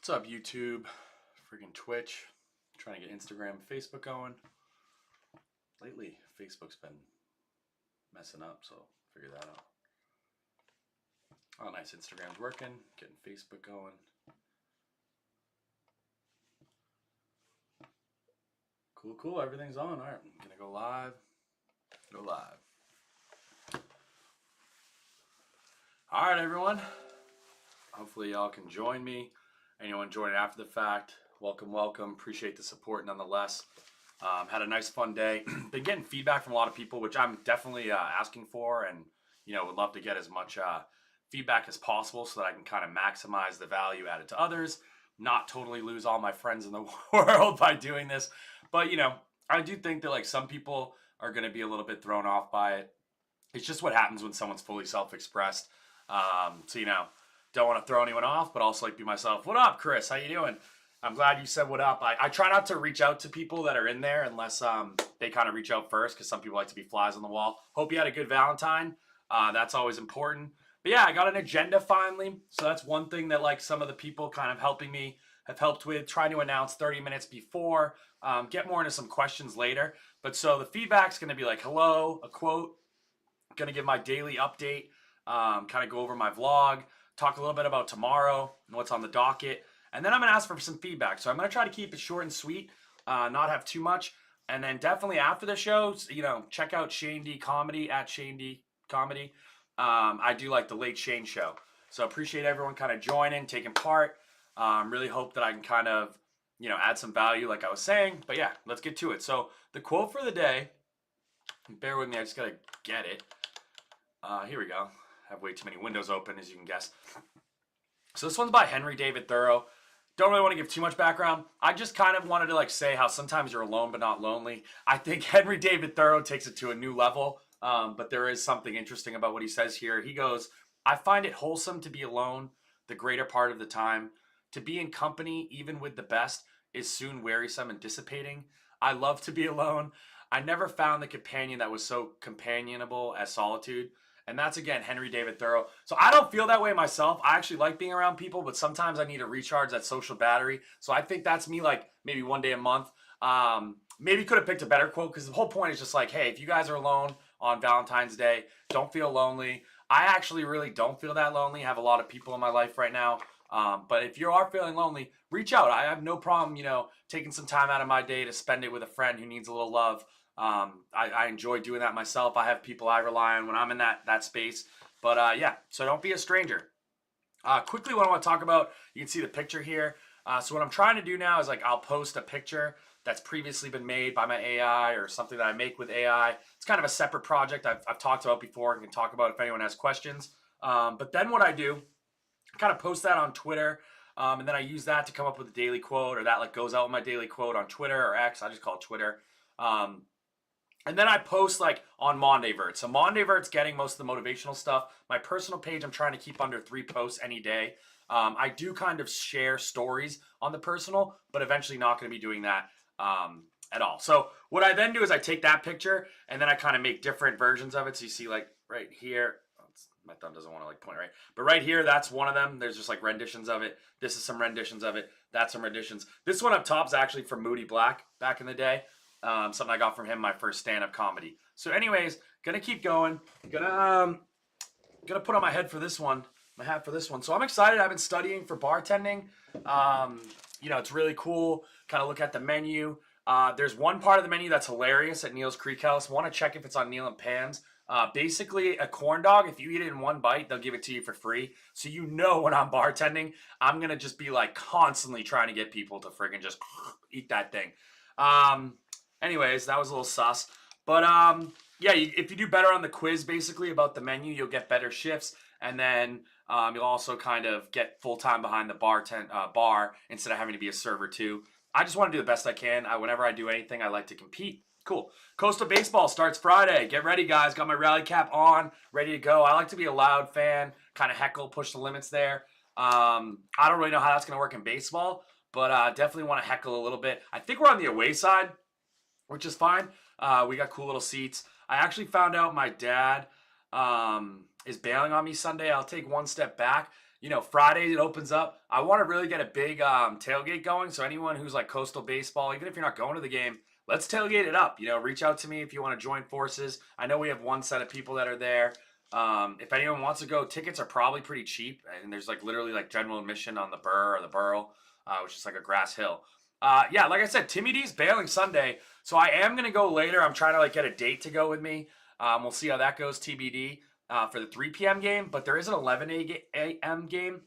What's up, YouTube? Freaking Twitch. Trying to get Instagram and Facebook going. Lately, Facebook's been messing up, so figure that out. Oh, nice. Instagram's working. Getting Facebook going. Cool. Everything's on. All right, I'm going to go live. All right, everyone. Hopefully y'all can join me. Anyone joining after the fact, welcome. Appreciate the support nonetheless. Had a nice fun day. Been getting feedback from a lot of people, which I'm definitely asking for, and would love to get as much feedback as possible so that I can kind of maximize the value added to others, not totally lose all my friends in the world by doing this. But I do think that some people are going to be a little bit thrown off by it. It's just what happens when someone's fully self-expressed. So don't want to throw anyone off, but also be myself. What up, Chris? How you doing? I'm glad you said what up. I try not to reach out to people that are in there unless they kind of reach out first, because some people like to be flies on the wall. Hope you had a good Valentine. That's always important. But yeah, I got an agenda finally. So that's one thing that some of the people kind of helping me have helped with. Trying to announce 30 minutes before. Get more into some questions later. But so the feedback's going to be hello, a quote. Going to give my daily update. Kind of go over my vlog. Talk a little bit about tomorrow and what's on the docket. And then I'm going to ask for some feedback. So I'm going to try to keep it short and sweet, not have too much. And then definitely after the show, check out Shane D Comedy at Shane D Comedy. I do the Late Shane Show. So appreciate everyone kind of joining, taking part. Really hope that I can kind of, add some value like I was saying. But yeah, let's get to it. So the quote for the day, bear with me, I just got to get it. Here we go. I have way too many windows open, as you can guess. So this one's by David Thoreau. Don't really want to give too much background. I just kind of wanted to say how sometimes you're alone but not lonely. I think David Thoreau takes it to a new level, but there is something interesting about what he says here. He goes, I find it wholesome to be alone the greater part of the time. To be in company, even with the best, is soon wearisome and dissipating. I love to be alone. I never found the companion that was so companionable as solitude. And that's, again, David Thoreau. So I don't feel that way myself. I actually like being around people, but sometimes I need to recharge that social battery. So I think that's me maybe one day a month. Maybe could have picked a better quote, because the whole point is just hey, if you guys are alone on Valentine's Day, don't feel lonely. I actually really don't feel that lonely. I have a lot of people in my life right now. But if you are feeling lonely, reach out. I have no problem, taking some time out of my day to spend it with a friend who needs a little love. I enjoy doing that myself. I have people I rely on when I'm in that space. But yeah, so don't be a stranger. Quickly, what I want to talk about, you can see the picture here. So what I'm trying to do now is I'll post a picture that's previously been made by my AI or something that I make with AI. It's kind of a separate project I've talked about before and can talk about if anyone has questions. But then what I do, I kind of post that on Twitter. And then I use that to come up with a daily quote, or that goes out with my daily quote on Twitter or X. I just call it Twitter. And then I post on Mondayvert. So Mondayvert's getting most of the motivational stuff. My personal page, I'm trying to keep under 3 posts any day. I do kind of share stories on the personal, but eventually not going to be doing that at all. So what I then do is I take that picture and then I kind of make different versions of it. So you see right here, my thumb doesn't want to point right, but right here, that's one of them. There's just renditions of it. This is some renditions of it. That's some renditions. This one up top is actually from Moody Black back in the day. Something I got from him, my first stand-up comedy. So anyways, gonna keep going. Gonna put on my hat for this one. So I'm excited. I've been studying for bartending. It's really cool. Kind of look at the menu. There's one part of the menu that's hilarious at Neil's Creek House. Want to check if it's on Neil and Pam's. Basically, a corn dog, if you eat it in one bite, they'll give it to you for free. So when I'm bartending, I'm gonna just be constantly trying to get people to friggin' just eat that thing. Anyways, that was a little sus. But yeah, if you do better on the quiz, basically, about the menu, you'll get better shifts. And then you'll also kind of get full-time behind the bar instead of having to be a server, too. I just want to do the best I can. Whenever I do anything, I like to compete. Cool. Coastal Baseball starts Friday. Get ready, guys. Got my rally cap on, ready to go. I like to be a loud fan, kind of heckle, push the limits there. I don't really know how that's going to work in baseball, but definitely want to heckle a little bit. I think we're on the away side, which is fine. We got cool little seats. I actually found out my dad is bailing on me Sunday. I'll take one step back. Friday it opens up. I want to really get a big tailgate going. So anyone who's like Coastal Baseball, even if you're not going to the game, let's tailgate it up. Reach out to me if you want to join forces. I know we have one set of people that are there. If anyone wants to go, tickets are probably pretty cheap. And there's like literally like general admission on the Burr or the Burl, which is like a grass hill. Yeah, like I said, Timmy D's bailing Sunday. So I am going to go later. I'm trying to like get a date to go with me. We'll see how that goes, TBD. For the 3 p.m. game, but there is an 11 a.m. game,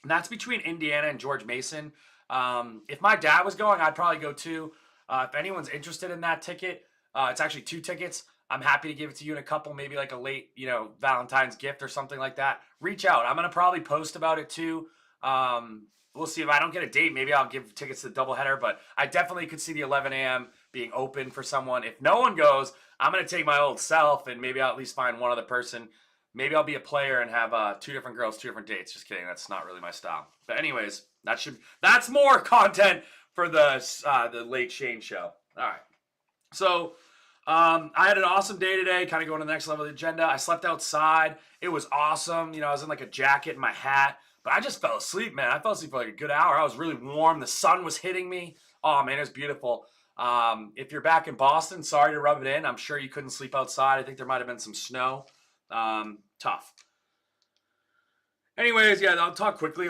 and that's between Indiana and George Mason. If my dad was going, I'd probably go too. If anyone's interested in that ticket, it's actually 2 tickets. I'm happy to give it to you in a couple, maybe like a late, Valentine's gift or something like that. Reach out. I'm going to probably post about it too. We'll see if I don't get a date. Maybe I'll give tickets to the doubleheader, but I definitely could see the 11 a.m. being open for someone. If no one goes, I'm going to take my old self and maybe I'll at least find one other person. Maybe I'll be a player and have 2 different girls, 2 different dates. Just kidding. That's not really my style. But anyways, that's more content for the late Shane show. All right. So I had an awesome day today, kind of going to the next level of the agenda. I slept outside. It was awesome. I was in like a jacket and my hat. But I just fell asleep, man. I fell asleep for like a good hour. I was really warm. The sun was hitting me. Oh, man, it was beautiful. If you're back in Boston, sorry to rub it in. I'm sure you couldn't sleep outside. I think there might have been some snow. Tough. Anyways, yeah, I'll talk quickly.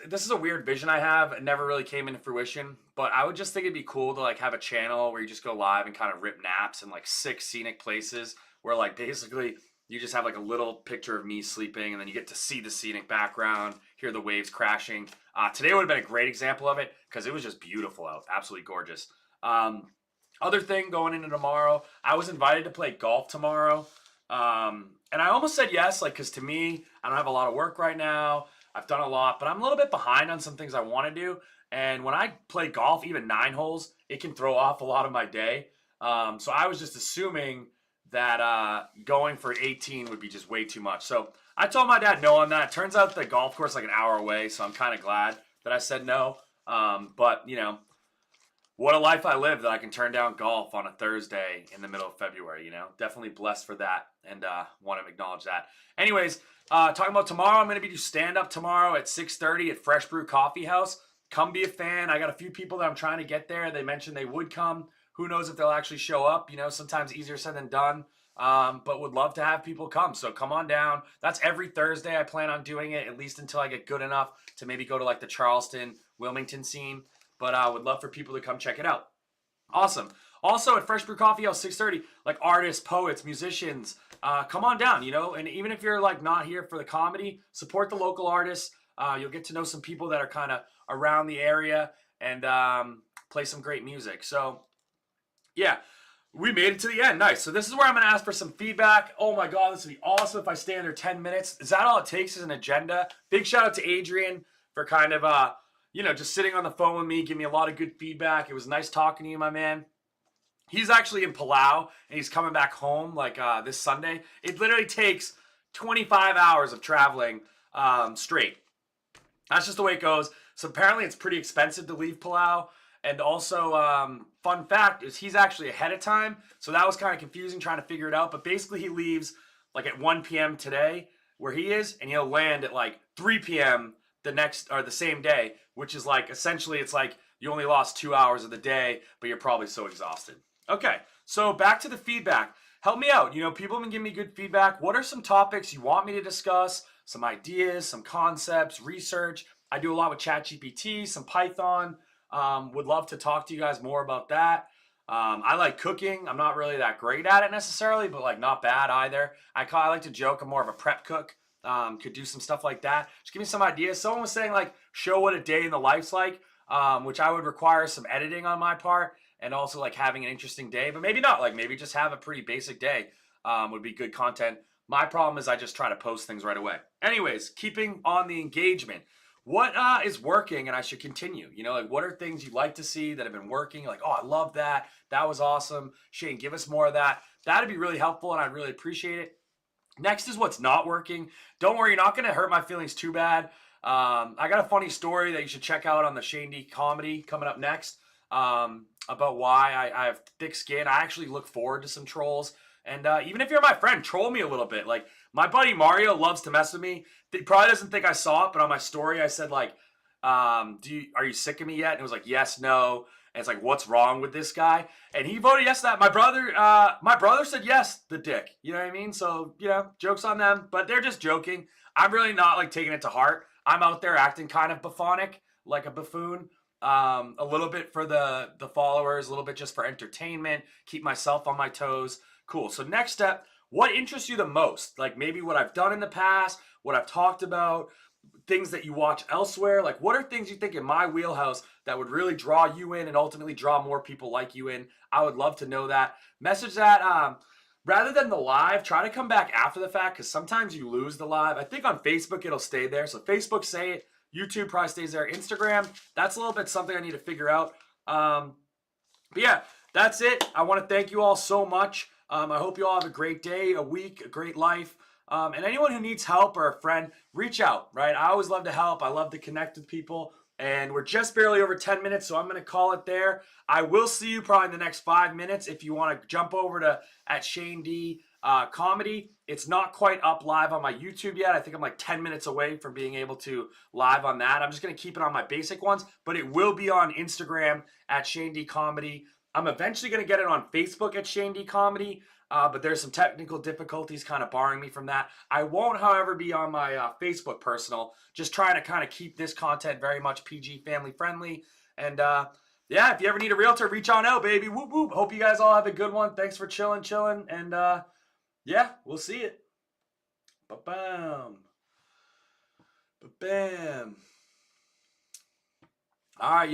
This is a weird vision I have. It never really came into fruition. But I would just think it'd be cool to like have a channel where you just go live and kind of rip naps in like 6 scenic places where like basically you just have like a little picture of me sleeping and then you get to see the scenic background, hear the waves crashing. Today would have been a great example of it because it was just beautiful out. Absolutely gorgeous. Other thing going into tomorrow, I was invited to play golf tomorrow. And I almost said yes, because to me, I don't have a lot of work right now. I've done a lot, but I'm a little bit behind on some things I want to do. And when I play golf, even 9 holes, it can throw off a lot of my day. So I was just assuming that going for 18 would be just way too much. So I told my dad no on that. Turns out the golf course is like an hour away, so I'm kind of glad that I said no. But, what a life I live that I can turn down golf on a Thursday in the middle of February, Definitely blessed for that and want to acknowledge that. Anyways, talking about tomorrow, I'm going to be doing stand-up tomorrow at 6:30 at Fresh Brew Coffee House. Come be a fan. I got a few people that I'm trying to get there. They mentioned they would come. Who knows if they'll actually show up? Sometimes easier said than done. But would love to have people come. So come on down. That's every Thursday. I plan on doing it at least until I get good enough to maybe go to like the Charleston, Wilmington scene. But I would love for people to come check it out. Awesome. Also at Fresh Brew Coffee House, 6:30, like artists, poets, musicians, come on down, and even if you're like not here for the comedy, support the local artists. You'll get to know some people that are kind of around the area and play some great music. So yeah, we made it to the end. Nice. So this is where I'm going to ask for some feedback. Oh my God, this would be awesome if I stay under 10 minutes. Is that all it takes is an agenda? Big shout out to Adrian for kind of, just sitting on the phone with me, giving me a lot of good feedback. It was nice talking to you, my man. He's actually in Palau, and he's coming back home this Sunday. It literally takes 25 hours of traveling straight. That's just the way it goes. So apparently it's pretty expensive to leave Palau. And also, fun fact is he's actually ahead of time. So that was kind of confusing trying to figure it out. But basically he leaves like at 1 p.m. today where he is, and he'll land at like 3 p.m. the same day, which is like essentially it's like you only lost 2 hours of the day, but you're probably so exhausted. Okay, so back to the feedback. Help me out. People have been giving me good feedback. What are some topics you want me to discuss? Some ideas, some concepts, research. I do a lot with ChatGPT, some Python. Would love to talk to you guys more about that. I like cooking. I'm not really that great at it necessarily, but like not bad either. I like to joke I'm more of a prep cook. Could do some stuff like that. Just give me some ideas. Someone was saying like show what a day in the life's like, which I would require some editing on my part and also like having an interesting day, but maybe not. Like maybe just have a pretty basic day would be good content. My problem is I just try to post things right away. Anyways, keeping on the engagement. What is working and I should continue? Like what are things you'd like to see that have been working? Like, oh, I love that. That was awesome. Shane, give us more of that. That'd be really helpful and I'd really appreciate it. Next is what's not working. Don't worry, you're not going to hurt my feelings too bad. I got a funny story that you should check out on the Shane D comedy coming up next about why I have thick skin. I actually look forward to some trolls. And even if you're my friend, troll me a little bit. Like My buddy Mario loves to mess with me. He probably doesn't think I saw it, but on my story I said like, are you sick of me yet? And it was like, yes, no. And it's like, what's wrong with this guy? And he voted yes to that. My brother said yes, the dick. You know what I mean? So, jokes on them, but they're just joking. I'm really not like taking it to heart. I'm out there acting kind of bufonic, like a buffoon. A little bit for the followers, a little bit just for entertainment, keep myself on my toes. Cool. So next step, what interests you the most? Like maybe what I've done in the past, what I've talked about, things that you watch elsewhere. Like what are things you think in my wheelhouse that would really draw you in and ultimately draw more people like you in? I would love to know that. Message that. Rather than the live, try to come back after the fact because sometimes you lose the live. I think on Facebook it'll stay there. So Facebook, say it. YouTube probably stays there. Instagram, that's a little bit something I need to figure out. But yeah, that's it. I want to thank you all so much. I hope you all have a great day, a week, a great life. And anyone who needs help or a friend, reach out, right? I always love to help. I love to connect with people. And we're just barely over 10 minutes, so I'm going to call it there. I will see you probably in the next 5 minutes. If you want to jump over to at Shane D Comedy, it's not quite up live on my YouTube yet. I think I'm like 10 minutes away from being able to live on that. I'm just going to keep it on my basic ones, but it will be on Instagram at Shane D Comedy. I'm eventually going to get it on Facebook at Shane D Comedy. But there's some technical difficulties kind of barring me from that. I won't, however, be on my Facebook personal. Just trying to kind of keep this content very much PG family friendly. And yeah, if you ever need a realtor, reach on out, baby. Whoop, whoop. Hope you guys all have a good one. Thanks for chilling. And yeah, we'll see it. Ba-bam. Ba-bam. All right.